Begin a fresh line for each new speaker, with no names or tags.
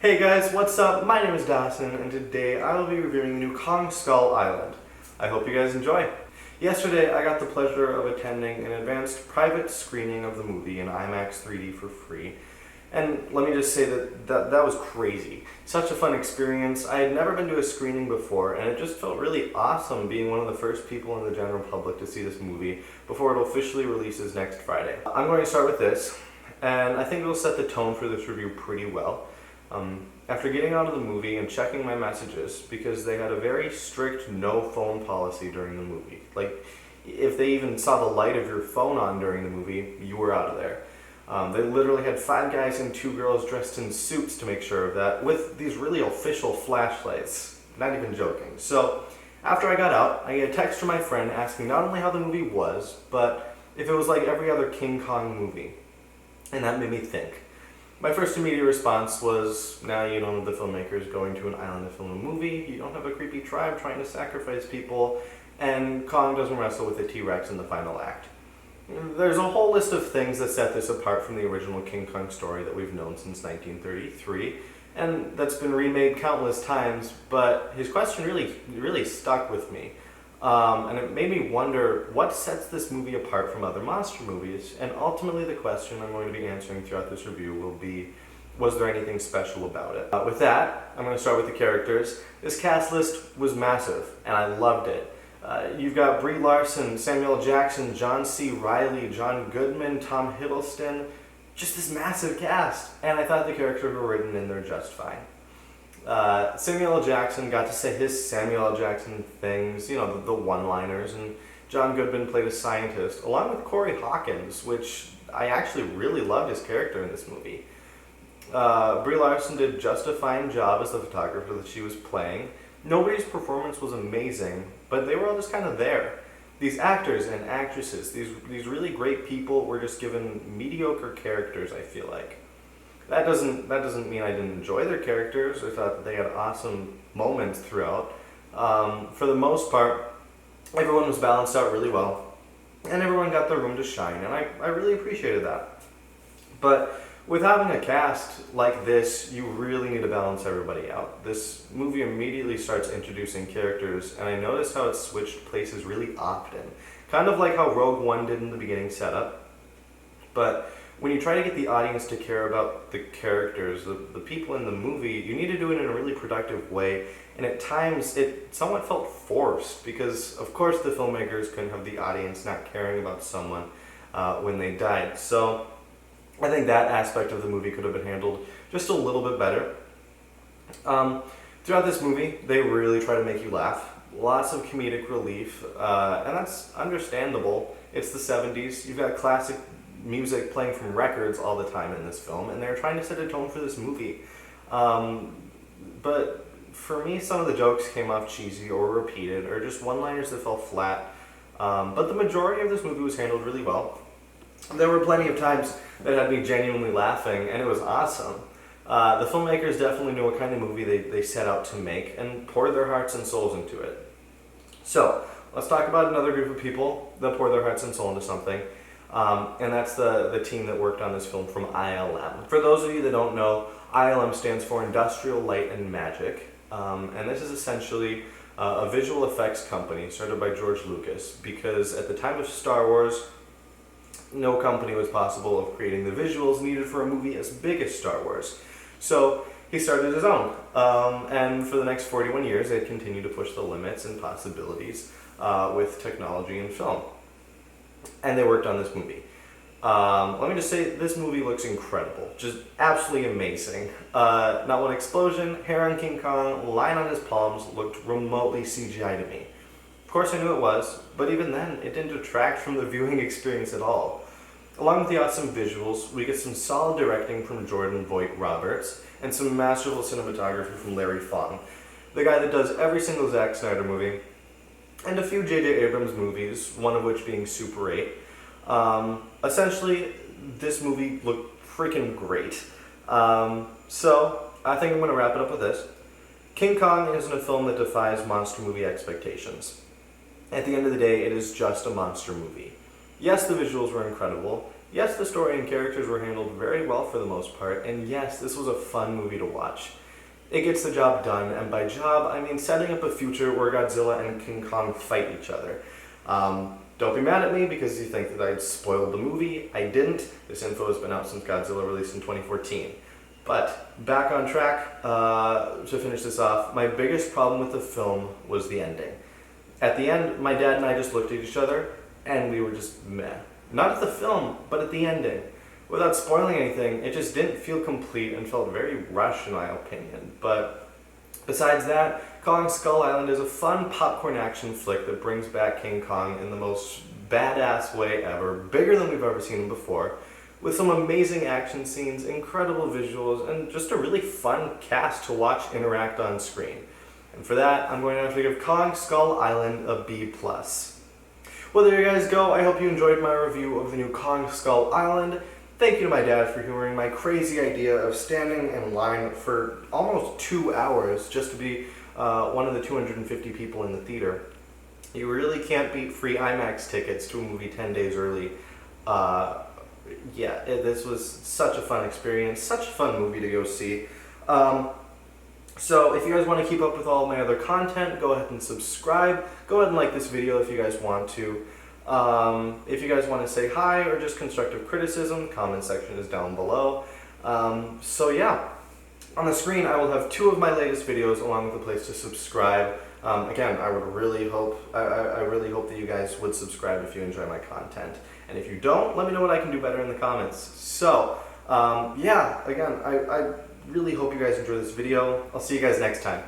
Hey guys, what's up? My name is Dawson, and today I will be reviewing the new Kong Skull Island. I hope you guys enjoy. Yesterday, I got the pleasure of attending an advanced private screening of the movie in IMAX 3D for free. And let me just say that was crazy. Such a fun experience. I had never been to a screening before, and it just felt really awesome being one of the first people in the general public to see this movie before it officially releases next Friday. I'm going to start with this, and I think it'll set the tone for this review pretty well. After getting out of the movie and checking my messages, because they had a very strict no phone policy during the movie. Like, if they even saw the light of your phone on during the movie, you were out of there. They literally had 5 guys and 2 girls dressed in suits to make sure of that, with these really official flashlights. Not even joking. So, after I got out, I get a text from my friend asking not only how the movie was, but if it was like every other King Kong movie. And that made me think. My first immediate response was, now you don't have the filmmakers going to an island to film a movie, you don't have a creepy tribe trying to sacrifice people, and Kong doesn't wrestle with a T-Rex in the final act. There's a whole list of things that set this apart from the original King Kong story that we've known since 1933, and that's been remade countless times, but his question really stuck with me. And it made me wonder what sets this movie apart from other monster movies, and ultimately the question I'm going to be answering throughout this review will be, was there anything special about it? With that, I'm going to start with the characters. This cast list was massive, and I loved it. You've got Brie Larson, Samuel Jackson, John C. Reilly, John Goodman, Tom Hiddleston, just this massive cast, and I thought the characters were written in there just fine. Samuel L. Jackson got to say his Samuel L. Jackson things, you know, the one-liners, and John Goodman played a scientist, along with Corey Hawkins, which I actually really loved his character in this movie. Brie Larson did just a fine job as the photographer that she was playing. Nobody's performance was amazing, but they were all just kind of there. These actors and actresses, these really great people were just given mediocre characters, I feel like. That doesn't mean I didn't enjoy their characters. I thought that they had awesome moments throughout. For the most part, everyone was balanced out really well, and everyone got their room to shine, and I really appreciated that. But with having a cast like this, you really need to balance everybody out. This movie immediately starts introducing characters, and I noticed how it switched places really often. Kind of like how Rogue One did in the beginning setup, but when you try to get the audience to care about the characters, the people in the movie, you need to do it in a really productive way, and at times it somewhat felt forced, because of course the filmmakers couldn't have the audience not caring about someone when they died. So I think that aspect of the movie could have been handled just a little bit better. Throughout this movie, they really try to make you laugh. Lots of comedic relief, and that's understandable. It's the 70s, you've got classic music playing from records all the time in this film, and they're trying to set a tone for this movie. But for me, some of the jokes came off cheesy or repeated, or just one-liners that fell flat. But the majority of this movie was handled really well. There were plenty of times that had me genuinely laughing, and it was awesome. The filmmakers definitely knew what kind of movie they set out to make, and poured their hearts and souls into it. So, let's talk about another group of people that pour their hearts and soul into something. And that's the team that worked on this film from ILM. For those of you that don't know, ILM stands for Industrial Light and Magic, and this is essentially a visual effects company started by George Lucas, because at the time of Star Wars, no company was possible of creating the visuals needed for a movie as big as Star Wars. So he started his own, and for the next 41 years they continued to push the limits and possibilities with technology and film. And they worked on this movie. Let me just say, this movie looks incredible. Just absolutely amazing. Not one explosion, hair on King Kong, line on his palms looked remotely CGI to me. Of course I knew it was, but even then, it didn't detract from the viewing experience at all. Along with the awesome visuals, we get some solid directing from Jordan Vogt-Roberts, and some masterful cinematography from Larry Fong, the guy that does every single Zack Snyder movie, and a few J.J. Abrams movies, one of which being Super 8. Essentially, this movie looked freaking great. So, I think I'm going to wrap it up with this. King Kong isn't a film that defies monster movie expectations. At the end of the day, it is just a monster movie. Yes, the visuals were incredible. Yes, the story and characters were handled very well for the most part, and yes, this was a fun movie to watch. It gets the job done, and by job, I mean setting up a future where Godzilla and King Kong fight each other. Don't be mad at me because you think that I spoiled the movie. I didn't. This info has been out since Godzilla released in 2014. But back on track, to finish this off, my biggest problem with the film was the ending. At the end, my dad and I just looked at each other, and we were just meh. Not at the film, but at the ending. Without spoiling anything, it just didn't feel complete and felt very rushed in my opinion. But besides that, Kong Skull Island is a fun popcorn action flick that brings back King Kong in the most badass way ever, bigger than we've ever seen him before, with some amazing action scenes, incredible visuals, and just a really fun cast to watch interact on screen. And for that, I'm going to have to give Kong Skull Island a B+. Well, there you guys go. I hope you enjoyed my review of the new Kong Skull Island. Thank you to my dad for humoring my crazy idea of standing in line for almost 2 hours just to be one of the 250 people in the theater. You really can't beat free IMAX tickets to a movie 10 days early. This was such a fun experience, such a fun movie to go see. So if you guys want to keep up with all my other content, go ahead and subscribe. Go ahead and like this video if you guys want to. If you guys want to say hi or just constructive criticism, comment section is down below. So yeah, on the screen I will have 2 of my latest videos along with a place to subscribe. Again, I would really hope, I really hope that you guys would subscribe if you enjoy my content. And if you don't, let me know what I can do better in the comments. So, yeah, again, I really hope you guys enjoy this video. I'll see you guys next time.